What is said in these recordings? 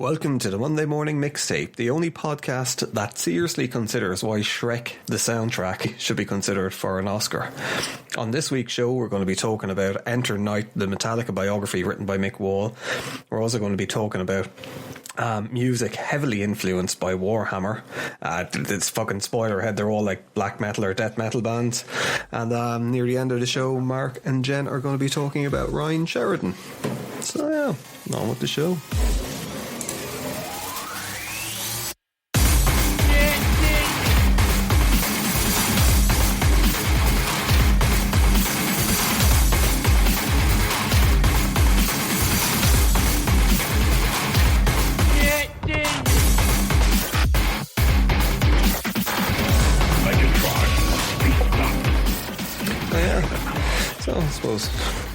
Welcome to the Monday Morning Mixtape, the only podcast that seriously considers why Shrek, the soundtrack, should be considered for an Oscar. On this week's show, we're going to be talking about Enter Night, the Metallica biography written by Mick Wall. We're also going to be talking about music heavily influenced by Warhammer. It's fucking spoiler ahead, they're all like black metal or death metal bands. And near the end of the show, Mark and Jen are going to be talking about Ryan Sheridan. So yeah, on with the show.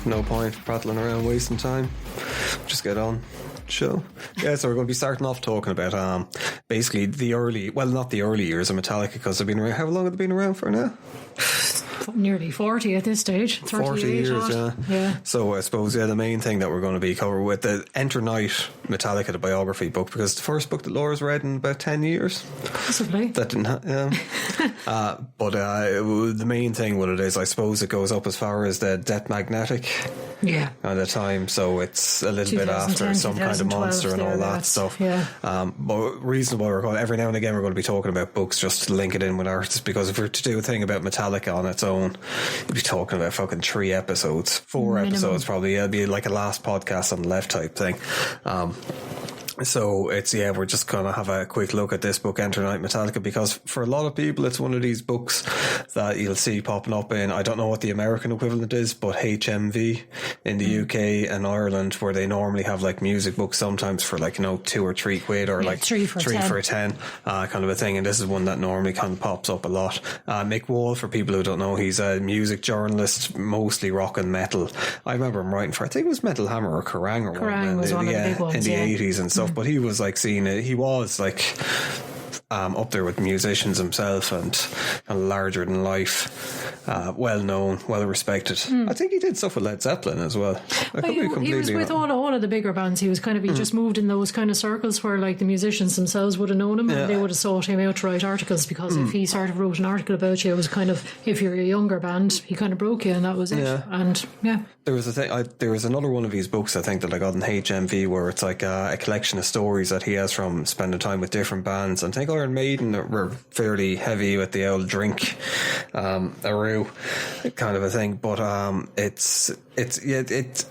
No point prattling around wasting time, just get on show. So we're going to be starting off talking about basically the early, well, not the early years of Metallica, because they've been around. How long have they been around for now? Nearly 40 at this stage. 40 years, yeah. So I suppose, the main thing that we're going to be covering with the Enter Night, Metallica the Biography book, because the first book that Laura's read in about 10 years. Possibly. That didn't but the main thing with it is, I suppose it goes up as far as the Death Magnetic at the time, so it's a little bit after Some Kind of Monster and all that stuff. But reason why we're going, every now and again we're going to be talking about books just to link it in with artists, because if we're to do a thing about Metallica on its own, you'd be talking about fucking 3 episodes, 4 minimum. Episodes probably. It'd be like a last podcast on the left type thing. So it's, we're just going to have a quick look at this book, Enter Night Metallica, because for a lot of people it's one of these books that you'll see popping up in, I don't know what the American equivalent is, but HMV in the UK and Ireland, where they normally have like music books sometimes for like, £2 or £3 or like 3 for 10 kind of a thing, and this is one that normally kind of pops up a lot. Mick Wall, for people who don't know, he's a music journalist, mostly rock and metal. I remember him writing for, I think it was Metal Hammer or Kerrang! Kerrang! Was one of the big ones, in the 80s and stuff. But he was like he was like up there with musicians himself, and larger than life, well known, well respected. I think he did stuff with Led Zeppelin as well. He was with all of the bigger bands. He was kind of, he just moved in those kind of circles where like the musicians themselves would have known him, and they would have sought him out to write articles, because if he sort of wrote an article about you, it was kind of, if you're a younger band, he kind of broke you, and that was it. And there was there was another one of his books I think that I got in HMV, where it's like a collection of stories that he has from spending time with different bands. And I think Iron Maiden were fairly heavy with the old drink aroo kind of a thing, but it's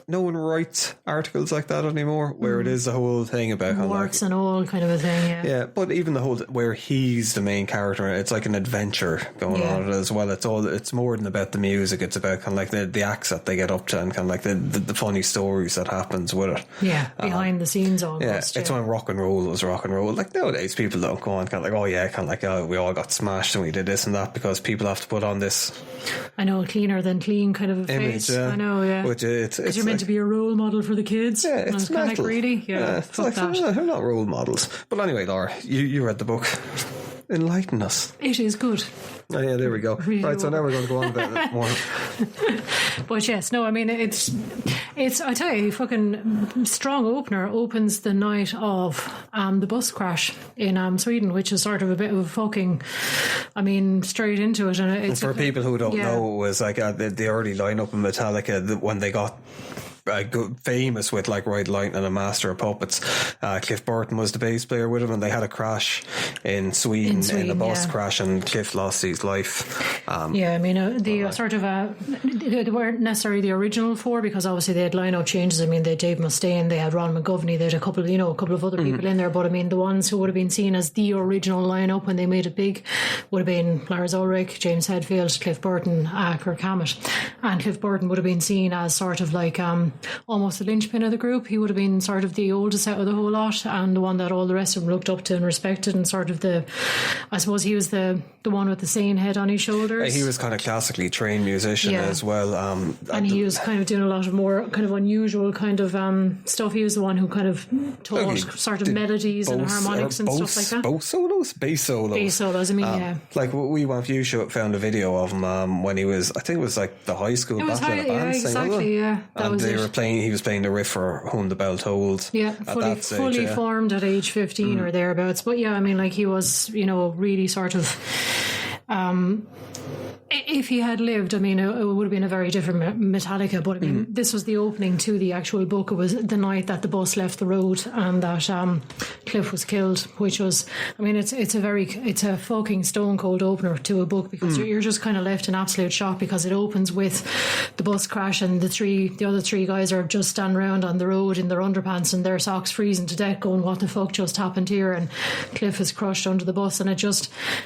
no one writes articles like that anymore, where it is the whole thing about works and all kind of a thing. But even the whole, where he's the main character, it's like an adventure going on as well. It's more than about the music, it's about kind of like the acts that they get up to, and kind of like the funny stories that happens with it. Behind the scenes almost. It's when rock and roll was rock and roll. Like nowadays people don't go on kind of like, we all got smashed and we did this and that, because people have to put on this, I know, cleaner than clean kind of a image, face. I know, which it's you're meant to be a role model for the kids. It's kind of like, really? It's like, they're not role models. But anyway, Laura, you read the book. Enlighten us. It is good. Oh yeah, there we go. Really right, so now we're going to go on about it more. But yes, no, I mean, it's I tell you, fucking strong opener opens the night of the bus crash in Sweden, which is sort of a bit of a fucking, I mean, straight into it. And it's for people who don't know, it was like the early lineup in Metallica, when they got famous with like Ride Lightning and Master of Puppets. Cliff Burton was the bass player with him, and they had a crash in Sweden in a bus crash, and Cliff lost his life. I mean, the sort of they weren't necessarily the original four, because obviously they had line-out changes. I mean, they had Dave Mustaine, they had Ron McGovney, they had a couple of other people in there, but I mean, the ones who would have been seen as the original line-up when they made it big would have been Lars Ulrich, James Hetfield, Cliff Burton, Kirk Hammett. And Cliff Burton would have been seen as sort of like almost the linchpin of the group. He would have been sort of the oldest out of the whole lot, and the one that all the rest of them looked up to and respected, and sort of I suppose he was the one with the sane head on his shoulders. He was kind of classically trained musician as well. And he was kind of doing a lot of more kind of unusual kind of stuff. He was the one who kind of taught sort of melodies and harmonics and stuff like that. Bass solos, I mean, like We Want You found a video of him when he was, I think it was like the high school battle of the bands thing. Exactly, yeah. And they were He was playing the riff for Whom the Bell Tolls. Yeah, fully formed at age 15 or thereabouts. But yeah, I mean, like, he was, really sort of. If he had lived, I mean, it would have been a very different Metallica. But I mean, this was the opening to the actual book. It was the night that the bus left the road and that Cliff was killed, which was, I mean, it's a fucking stone cold opener to a book, because you're just kind of left in absolute shock, because it opens with the bus crash and the other three guys are just standing around on the road in their underpants and their socks freezing to death, going, what the fuck just happened here? And Cliff is crushed under the bus, and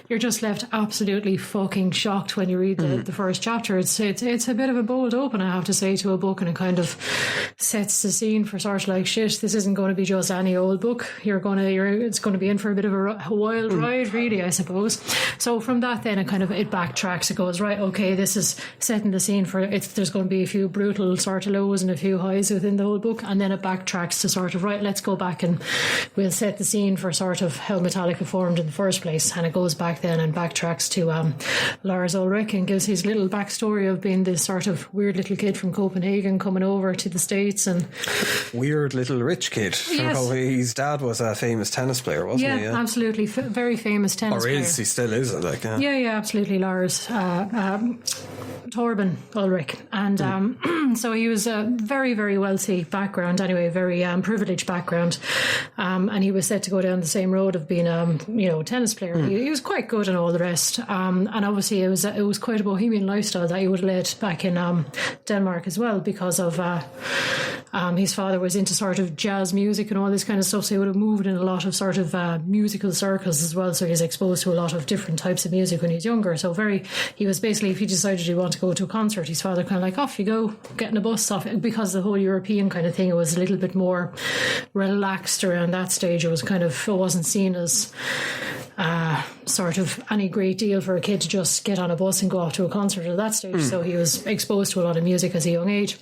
you're just left absolutely fucking shocked when you read the first chapter. It's a bit of a bold open, I have to say, to a book, and it kind of sets the scene for sort of like, shit, this isn't going to be just any old book. It's going to be in for a bit of a wild ride, really, I suppose. So from that, then it backtracks. It goes, right, okay, this is setting the scene for it. There's going to be a few brutal sort of lows and a few highs within the whole book, and then it backtracks to sort of, right, let's go back and we'll set the scene for sort of how Metallica formed in the first place. And it goes back then and backtracks to Lars Ulrich, and gives his little backstory of being this sort of weird little kid from Copenhagen coming over to the States. And weird little rich kid. Yes. His dad was a famous tennis player, wasn't he? Yeah, absolutely. Very famous tennis player. Or is, he still is, like. Yeah, absolutely. Lars Torben Ulrich. And so he was a very, very wealthy background, anyway, very privileged background. And he was set to go down the same road of being a tennis player. He was quite good and all the rest. And obviously it was quite a bohemian lifestyle that he would have led back in Denmark as well, because of his father was into sort of jazz music and all this kind of stuff, so he would have moved in a lot of sort of musical circles as well, so he was exposed to a lot of different types of music when he was younger. So he was basically, if he decided he wanted to go to a concert, his father kind of like, off you go, getting a bus off, because the whole European kind of thing, it was a little bit more relaxed around that stage. It wasn't seen as sort of any great deal for a kid to just get on a bus and go off to a concert at that stage. So he was exposed to a lot of music as a young age.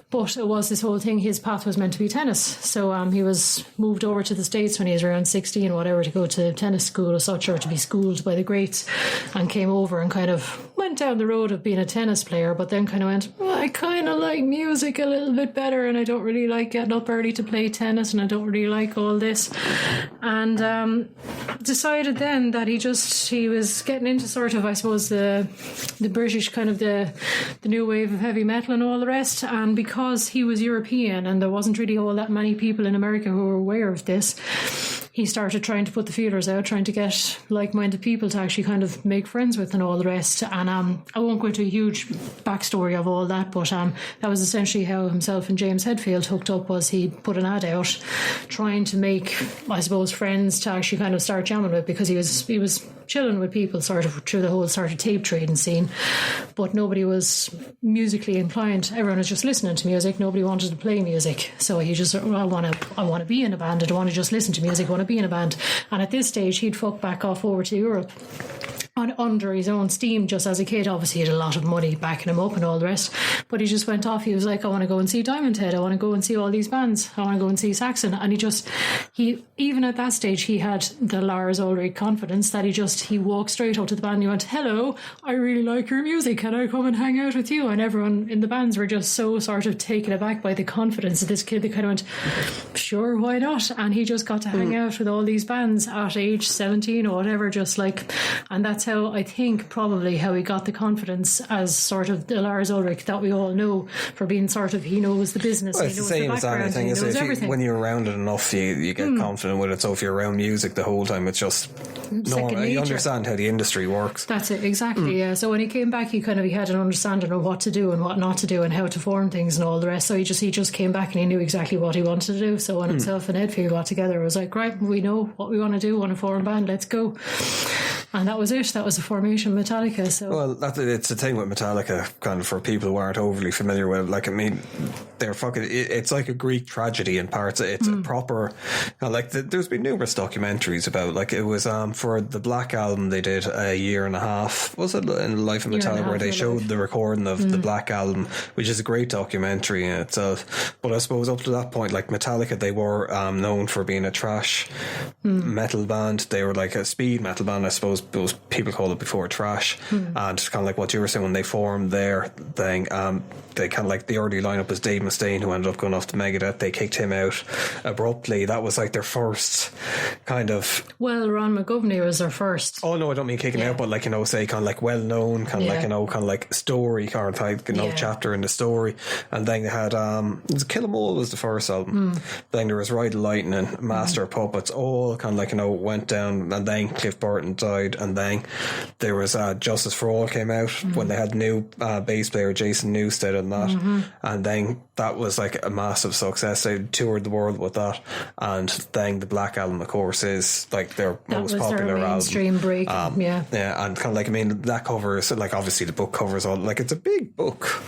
But it was this whole thing, his path was meant to be tennis. So he was moved over to the States when he was around 16 or whatever, to go to tennis school or such, or to be schooled by the greats, and came over and kind of went down the road of being a tennis player, but then kind of went, well, I kind of like music a little bit better, and I don't really like getting up early to play tennis, and I don't really like all this. And decided then that he was getting into sort of, I suppose, the British kind of the new wave of heavy metal and all the rest. And because he was European and there wasn't really all that many people in America who were aware of this, he started trying to put the feelers out, trying to get like-minded people to actually kind of make friends with and all the rest. And I won't go into a huge backstory of all that, but that was essentially how himself and James Hetfield hooked up. Was he put an ad out trying to make, I suppose, friends to actually kind of start jamming with, because he was chilling with people sort of through the whole sort of tape trading scene, but nobody was musically inclined. Everyone was just listening to music. Nobody wanted to play music. So he just, I want to be in a band. I don't want to just listen to music. I want to be in a band. And at this stage, he'd fucked back off over to Europe under his own steam, just as a kid. Obviously he had a lot of money backing him up and all the rest, but he just went off. He was like, I want to go and see Diamond Head, I want to go and see all these bands, I want to go and see Saxon. And he even at that stage, he had the Lars Ulrich confidence that he walked straight up to the band and he went, hello, I really like your music, can I come and hang out with you? And everyone in the bands were just so sort of taken aback by the confidence of this kid. They kind of went, sure, why not? And he just got to hang out with all these bands at age 17 or whatever, just like, and that's how, I think, probably how he got the confidence as sort of the Lars Ulrich that we all know, for being sort of, he knows the business, well, he knows the same the background, as anything, he knows everything. When you're around it enough, you get confident with it. So if you're around music the whole time, it's just normal. You understand how the industry works. That's it, exactly. Yeah. So when he came back, he had an understanding of what to do and what not to do and how to form things and all the rest. So he just came back and he knew exactly what he wanted to do. So when himself and Hetfield got together, it was like, right, we know what we want to do, want to form a band, let's go. And that was it. That was the formation of Metallica. So, well, it's the thing with Metallica, kind of for people who aren't overly familiar with it. Like, I mean, they're fucking. It's like a Greek tragedy in parts. It's a proper, there's been numerous documentaries about. Like, it was for the Black Album they did a year and a half. Was it in the life of Metallica where they showed the recording of the Black Album, which is a great documentary in itself. But I suppose up to that point, like Metallica, they were known for being a trash metal band. They were like a speed metal band, I suppose. Those people called it before trash, and kind of like what you were saying when they formed their thing. they kind of like the early lineup was Dave Mustaine, who ended up going off to Megadeth. They kicked him out abruptly. That was like their first kind of. Well, Ron McGovney was their first. Oh no, I don't mean kicking out, but like, you know, say kind of like well known, kind of like, you know, kind of like story kind of type, you know, chapter in the story. And then they had Kill 'Em All was the first album. Then there was Ride the Lightning, Master of Puppets, all kind of like, you know, went down. And then Cliff Burton died, and then there was Justice for All came out when they had new bass player Jason Newsted and that, and then that was like a massive success. They toured the world with that, and then the Black Album, of course, is like their most popular their mainstream album. break. Yeah, and kind of like, I mean, that covers like obviously the book covers all, like it's a big book.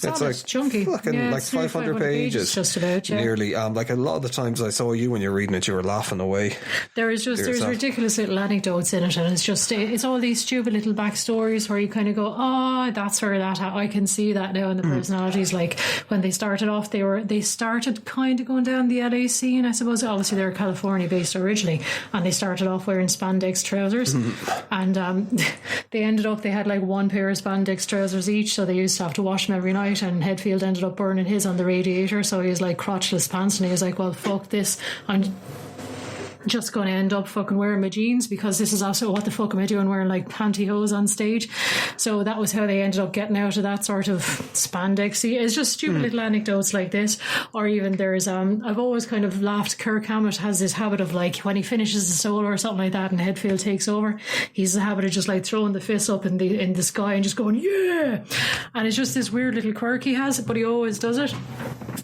It's like chunky, fucking like 500 pages, just about. Yeah. Nearly. Like a lot of the times I saw you when you're reading it, you were laughing away. There's ridiculous little anecdotes in it, and it's all these stupid little backstories where you kind of go, oh, that's where that I can see that now in the personalities. Like when they started off, they started kind of going down the LA scene, I suppose. Obviously they're California based originally, and they started off wearing spandex trousers, and they had like one pair of spandex trousers each, so they used to have to wash them every night, and Hetfield ended up burning his on the radiator, so he was like crotchless pants, and he was like, well, fuck this, I'm just going to end up fucking wearing my jeans, because this is also, what the fuck am I doing wearing like pantyhose on stage? So that was how they ended up getting out of that sort of spandexy. It's just stupid little anecdotes like this. Or even there's I've always kind of laughed, Kirk Hammett has this habit of like when he finishes a solo or something like that and Hetfield takes over, he's a habit of just like throwing the fist up in the sky and just going, yeah, and it's just this weird little quirk he has, but he always does it.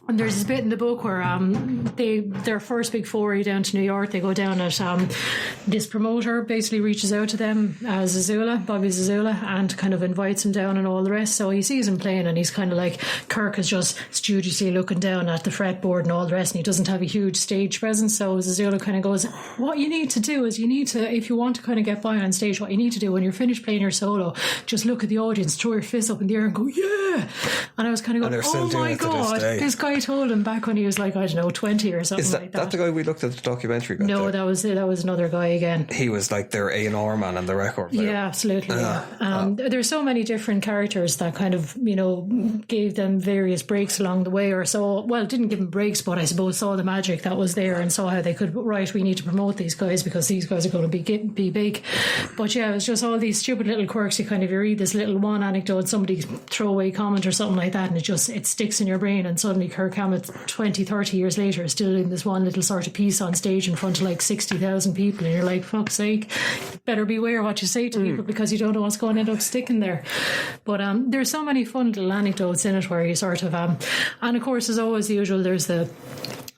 And there's this bit in the book where their first big foray down to New York, they go down at this promoter basically reaches out to them, Bobby Zazula, and kind of invites him down and all the rest. So he sees him playing, and he's kind of like, Kirk is just studiously looking down at the fretboard and all the rest, and he doesn't have a huge stage presence. So Zazula kind of goes, what you need to do is if you want to kind of get by on stage, what you need to do when you're finished playing your solo, just look at the audience, throw your fist up in the air and go, yeah. And I was kind of going, oh my God, this guy told him back when he was like, I don't know, 20 or something like that. Is that the guy we looked at the documentary? No, that was another guy again. He was like their A&R man on the record player. Yeah, absolutely. There's so many different characters that kind of, you know, gave them various breaks along the way, or so. Well, didn't give them breaks, but I suppose saw the magic that was there and saw how they could, right, we need to promote these guys because these guys are going to be big. But yeah, it was just all these stupid little quirks. You read this little one anecdote, somebody throwaway comment or something like that, and it sticks in your brain, and suddenly Kirk Hammett 20-30 years later is still in this one little sort of piece on stage in front of like 60,000 people, and you're like, fuck's sake, better beware what you say to people, because you don't know what's going to end up sticking there. But there's so many fun little anecdotes in it where you sort of and of course, as always the usual, there's the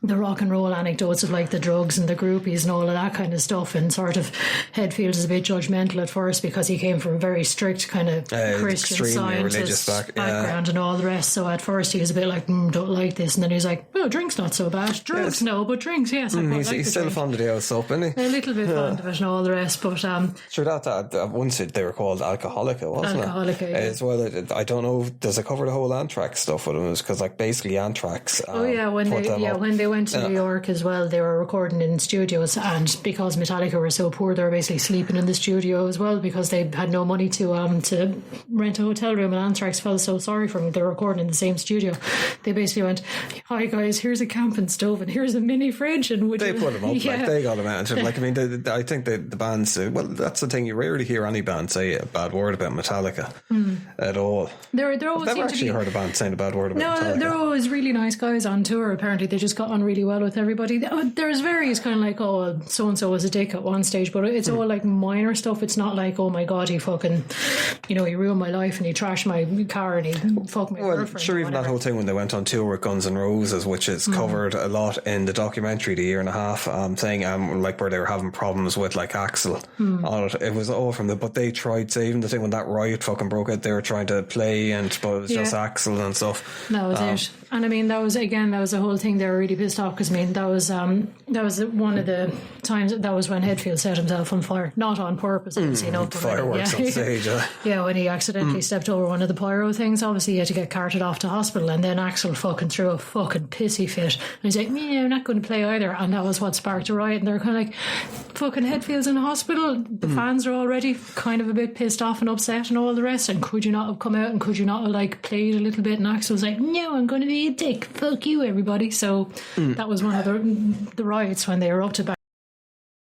rock and roll anecdotes of like the drugs and the groupies and all of that kind of stuff, and sort of Hetfield is a bit judgmental at first because he came from a very strict kind of Christian Scientist background and all the rest, so at first he was a bit like, don't like this, and then he's like, well, drink's not so bad, drugs no, but drinks, yes, he's still fond of the old soap, isn't he? A little bit fond of it and all the rest, but sure, that once they were called Alcoholica, wasn't Alcoholica, it? yeah. As well, I don't know, does it cover the whole Anthrax stuff with them? Because like basically Anthrax when they went to New York as well, they were recording in studios, and because Metallica were so poor, they were basically sleeping in the studio as well, because they had no money to rent a hotel room, and Anthrax felt so sorry for them. They were recording in the same studio. They basically went, hi guys, here's a camping stove and here's a mini fridge, and they put them up, like they got them out. Like, I mean, I think the bands, well, that's the thing, you rarely hear any band say a bad word about Metallica at all. I've never actually heard a band saying a bad word about Metallica. They're always really nice guys on tour. Apparently they just got on really well with everybody. There's various kind of like, oh, so and so was a dick at one stage, but it's all like minor stuff. It's not like, oh my God, he fucking, he ruined my life and he trashed my car and he fucked my girlfriend. Sure, even that whole thing when they went on tour with Guns N' Roses, which is covered a lot in the documentary, the year and a half thing, like where they were having problems with like Axl on it. It was all from but they tried to, even the thing when that riot fucking broke out, they were trying to play, but it was just Axl and stuff. That was it. And I mean, that was the whole thing. They were really pissed pissed off because I mean that was one of the times that was when Hetfield set himself on fire, not on purpose, obviously. Fireworks on stage. Yeah, when he accidentally stepped over one of the pyro things, obviously he had to get carted off to hospital, and then Axl fucking threw a fucking pissy fit, and he's like, "Yeah, I'm not going to play either," and that was what sparked a riot. And they're kind of like, "Fucking Hetfield's in the hospital. The fans are already kind of a bit pissed off and upset and all the rest. And could you not have come out and could you not have like played a little bit?" And Axl was like, "No, I'm going to be a dick. Fuck you, everybody." So that was one of the riots when they erupted back.